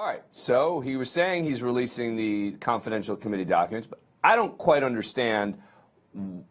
All right, so he was saying he's releasing the confidential committee documents, but I don't quite understand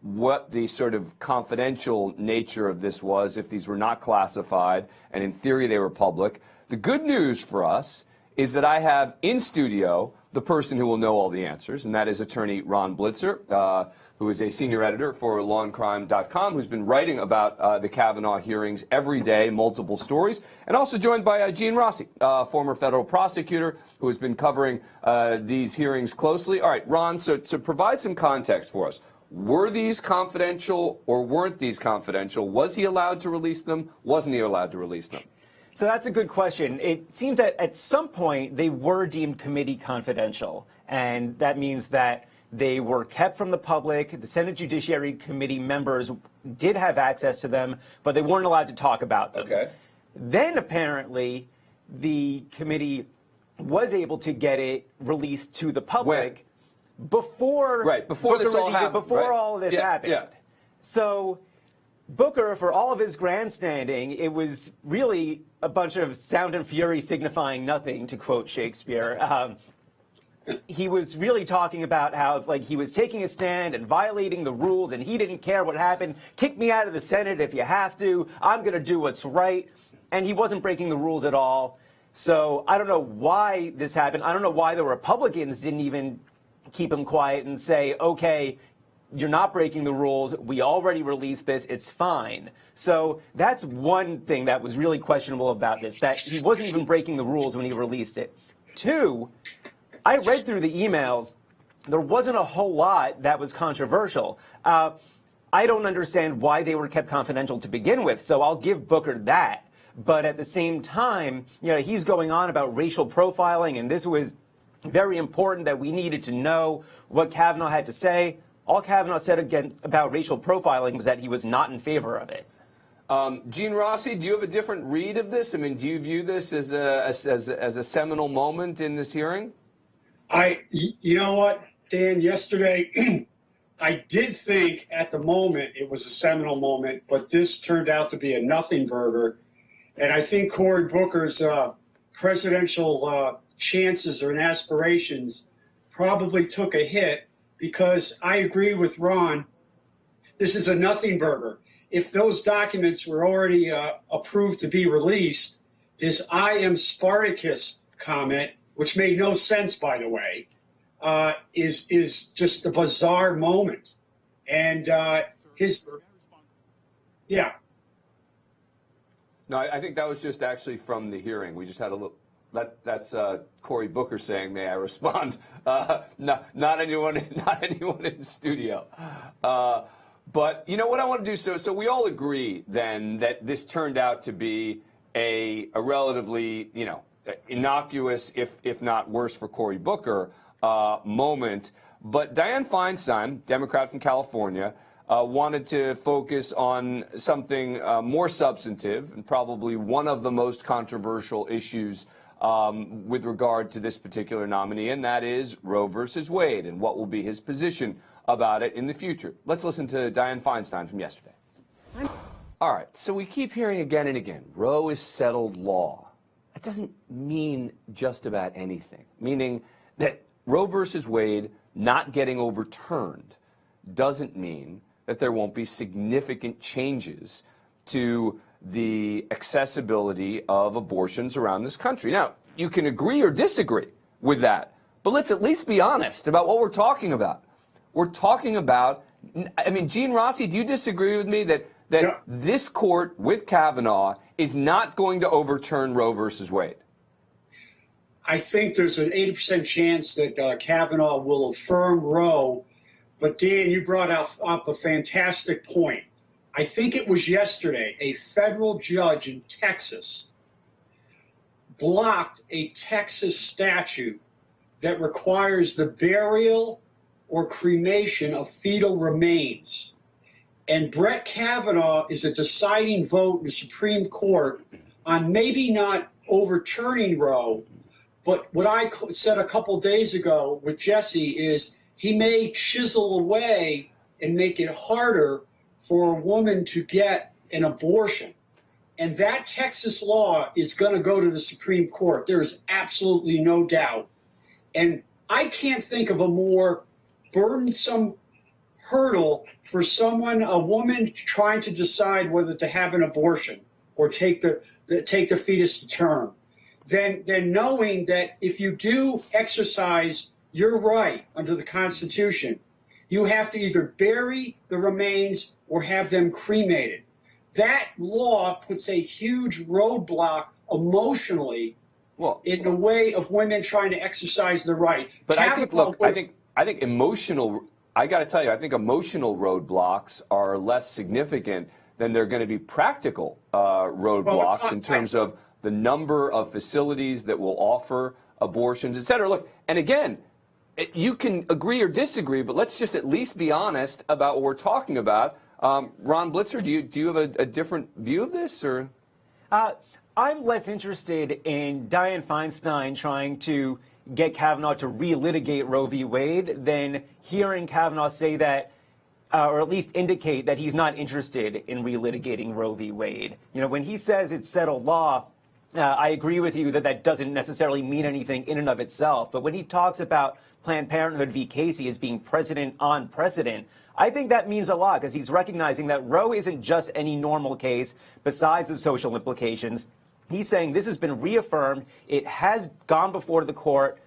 what the sort of confidential nature of this was if these were not classified, and in theory they were public. The good news for us is that I have in studio the person who will know all the answers, and that is attorney Ronn Blitzer, who is a senior editor for Law&Crime.com, who's been writing about the Kavanaugh hearings every day, multiple stories, and also joined by Gene Rossi, former federal prosecutor who has been covering these hearings closely. All right, Ron, so to provide some context for us, were these confidential or weren't these confidential? Was he allowed to release them? Wasn't he allowed to release them? So that's a good question. It seems that at some point they were deemed committee confidential, and that means that they were kept from the public. The Senate Judiciary Committee members did have access to them, but they weren't allowed to talk about them. Okay. Then apparently the committee was able to get it released to the public before this all happened. Before all of this happened. Yeah. So Booker, for all of his grandstanding, it was really a bunch of sound and fury signifying nothing, to quote Shakespeare. He was really talking about how, like, he was taking a stand and violating the rules, and he didn't care what happened. Kick me out of the Senate if you have to. I'm going to do what's right. And he wasn't breaking the rules at all. So I don't know why this happened. I don't know why the Republicans didn't even keep him quiet and say, okay, you're not breaking the rules. We already released this. It's fine. So that's one thing that was really questionable about this, that he wasn't even breaking the rules when he released it. Two, I read through the emails. There wasn't a whole lot that was controversial. I don't understand why they were kept confidential to begin with, so I'll give Booker that. But at the same time, you know, he's going on about racial profiling, and this was very important that we needed to know what Kavanaugh had to say. All Kavanaugh said again about racial profiling was that he was not in favor of it. Gene Rossi, do you have a different read of this? I mean, do you view this as a seminal moment in this hearing? You know what, Dan, yesterday, I did think at the moment it was a seminal moment, but this turned out to be a nothing burger. And I think Cory Booker's presidential chances and aspirations probably took a hit, because I agree with Ron. This is a nothing burger. If those documents were already approved to be released, his I am Spartacus comment, which made no sense, by the way, is just a bizarre moment. And No, I think that was just actually from the hearing. We just had a little. That's Cory Booker saying, "May I respond?" Not anyone in the studio. But you know what I want to do. So we all agree then that this turned out to be a relatively, you know, innocuous, if not worse for Cory Booker, moment. But Dianne Feinstein, Democrat from California, wanted to focus on something more substantive and probably one of the most controversial issues with regard to this particular nominee, and that is Roe versus Wade and what will be his position about it in the future. Let's listen to Dianne Feinstein from yesterday. All right, so we keep hearing again and again, Roe is settled law. That doesn't mean just about anything, meaning that Roe versus Wade not getting overturned doesn't mean that there won't be significant changes to the accessibility of abortions around this country. Now, you can agree or disagree with that, but let's at least be honest about what we're talking about. We're talking about, I mean, Gene Rossi, do you disagree with me that this court with Kavanaugh is not going to overturn Roe versus Wade? I think there's an 80% chance that Kavanaugh will affirm Roe. But Dan, you brought up a fantastic point. I think it was yesterday, a federal judge in Texas blocked a Texas statute that requires the burial or cremation of fetal remains. And Brett Kavanaugh is a deciding vote in the Supreme Court on maybe not overturning Roe, but what I said a couple days ago with Jesse is he may chisel away and make it harder for a woman to get an abortion. And that Texas law is going to go to the Supreme Court. There is absolutely no doubt. And I can't think of a more burdensome hurdle for someone, a woman trying to decide whether to have an abortion or take the fetus to term, than knowing that if you do exercise your right under the Constitution, you have to either bury the remains or have them cremated. That law puts a huge roadblock emotionally in the way of women trying to exercise their right. But I think, look, I think emotional. I got to tell you, I think emotional roadblocks are less significant than they're going to be practical roadblocks in terms of the number of facilities that will offer abortions, et cetera. Look, and again, you can agree or disagree, but let's just at least be honest about what we're talking about. Ronn Blitzer, do you have a different view of this, or? I'm less interested in Dianne Feinstein trying to get Kavanaugh to relitigate Roe v. Wade than hearing Kavanaugh say that, or at least indicate that he's not interested in relitigating Roe v. Wade. You know, when he says it's settled law, I agree with you that that doesn't necessarily mean anything in and of itself. But when he talks about Planned Parenthood v. Casey as being precedent on precedent, I think that means a lot because he's recognizing that Roe isn't just any normal case besides the social implications. He's saying this has been reaffirmed. It has gone before the court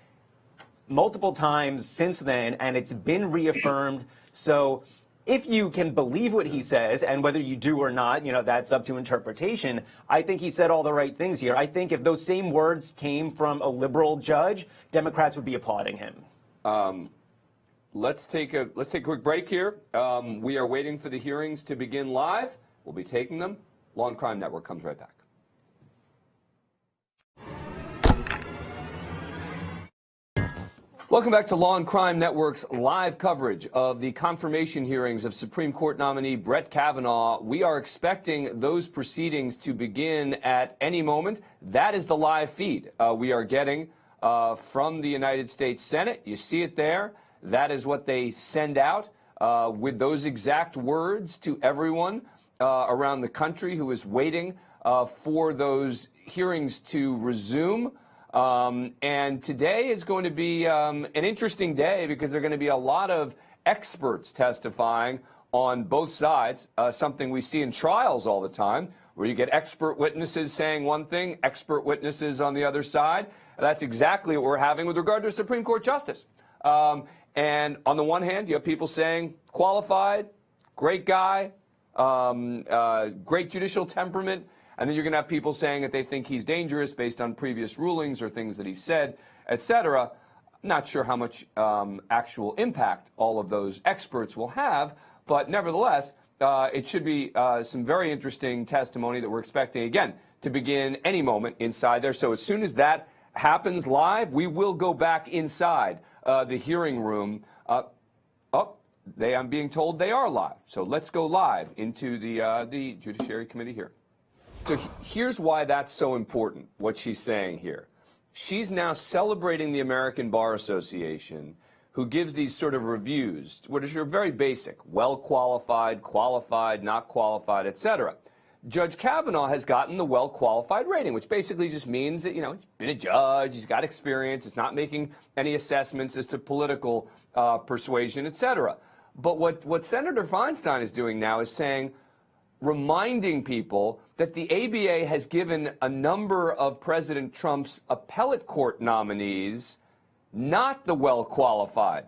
multiple times since then, and it's been reaffirmed. So if you can believe what he says, and whether you do or not, you know, that's up to interpretation, I think he said all the right things here. I think if those same words came from a liberal judge, Democrats would be applauding him. Let's take a quick break here. We are waiting for the hearings to begin live. We'll be taking them. Law&Crime Network comes right back. Welcome back to Law&Crime Network's live coverage of the confirmation hearings of Supreme Court nominee Brett Kavanaugh. We are expecting those proceedings to begin at any moment. That is the live feed we are getting from the United States Senate. You see it there. That is what they send out with those exact words to everyone around the country who is waiting for those hearings to resume. And today is going to be an interesting day because there are going to be a lot of experts testifying on both sides, something we see in trials all the time, where you get expert witnesses saying one thing, expert witnesses on the other side. That's exactly what we're having with regard to a Supreme Court justice. And on the one hand, you have people saying qualified, great guy, great judicial temperament. And then you're going to have people saying that they think he's dangerous based on previous rulings or things that he said, et cetera. Not sure how much actual impact all of those experts will have, but nevertheless, it should be some very interesting testimony that we're expecting, again, to begin any moment inside there. So as soon as that happens live, we will go back inside the hearing room. I'm being told they are live. So let's go live into the Judiciary Committee here. So here's why that's so important, what she's saying here. She's now celebrating the American Bar Association, who gives these sort of reviews, which are very basic, well-qualified, qualified, not qualified, et cetera. Judge Kavanaugh has gotten the well-qualified rating, which basically just means that, you know, he's been a judge, he's got experience, he's not making any assessments as to political persuasion, et cetera. But what Senator Feinstein is doing now is saying, reminding people that the ABA has given a number of President Trump's appellate court nominees not the well-qualified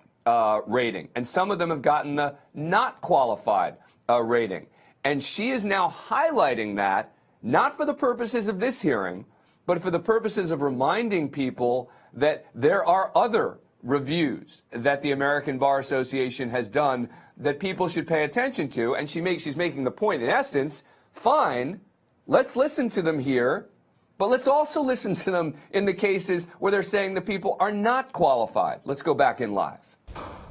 rating. And some of them have gotten the not qualified rating. And she is now highlighting that, not for the purposes of this hearing, but for the purposes of reminding people that there are other reviews that the American Bar Association has done that people should pay attention to. And she's making the point, in essence, fine, let's listen to them here, but let's also listen to them in the cases where they're saying the people are not qualified. Let's go back in live.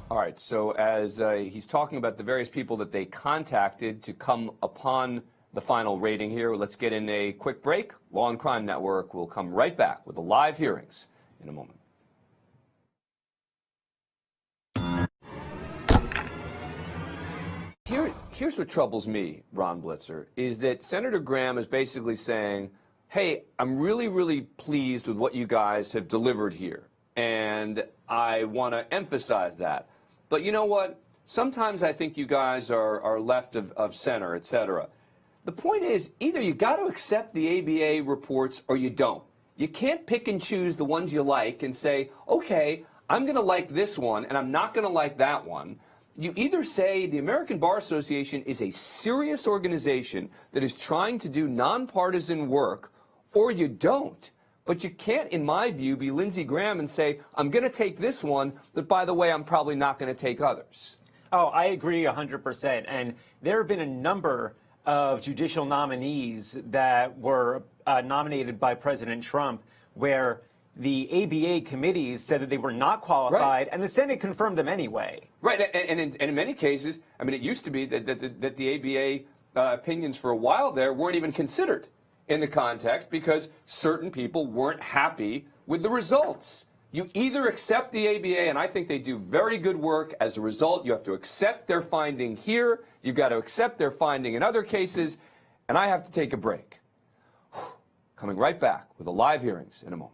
All right, so as he's talking about the various people that they contacted to come upon the final rating here, let's get in a quick break. Law&Crime Network will come right back with the live hearings in a moment. here's what troubles me, Ron Blitzer, is that Senator Graham is basically saying, hey, I'm really, really pleased with what you guys have delivered here, and I want to emphasize that. But you know what? Sometimes I think you guys are left of center, et cetera. The point is, either you got to accept the ABA reports or you don't. You can't pick and choose the ones you like and say, okay, I'm going to like this one and I'm not going to like that one. You either say the American Bar Association is a serious organization that is trying to do nonpartisan work, or you don't. But you can't, in my view, be Lindsey Graham and say, I'm going to take this one, but by the way, I'm probably not going to take others. Oh, I agree 100%. And there have been a number of judicial nominees that were nominated by President Trump where the ABA committees said that they were not qualified, right, and the Senate confirmed them anyway. Right, and in many cases, I mean, it used to be that the ABA opinions for a while there weren't even considered in the context because certain people weren't happy with the results. You either accept the ABA, and I think they do very good work. As a result, you have to accept their finding here. You've got to accept their finding in other cases. And I have to take a break. Coming right back with the live hearings in a moment.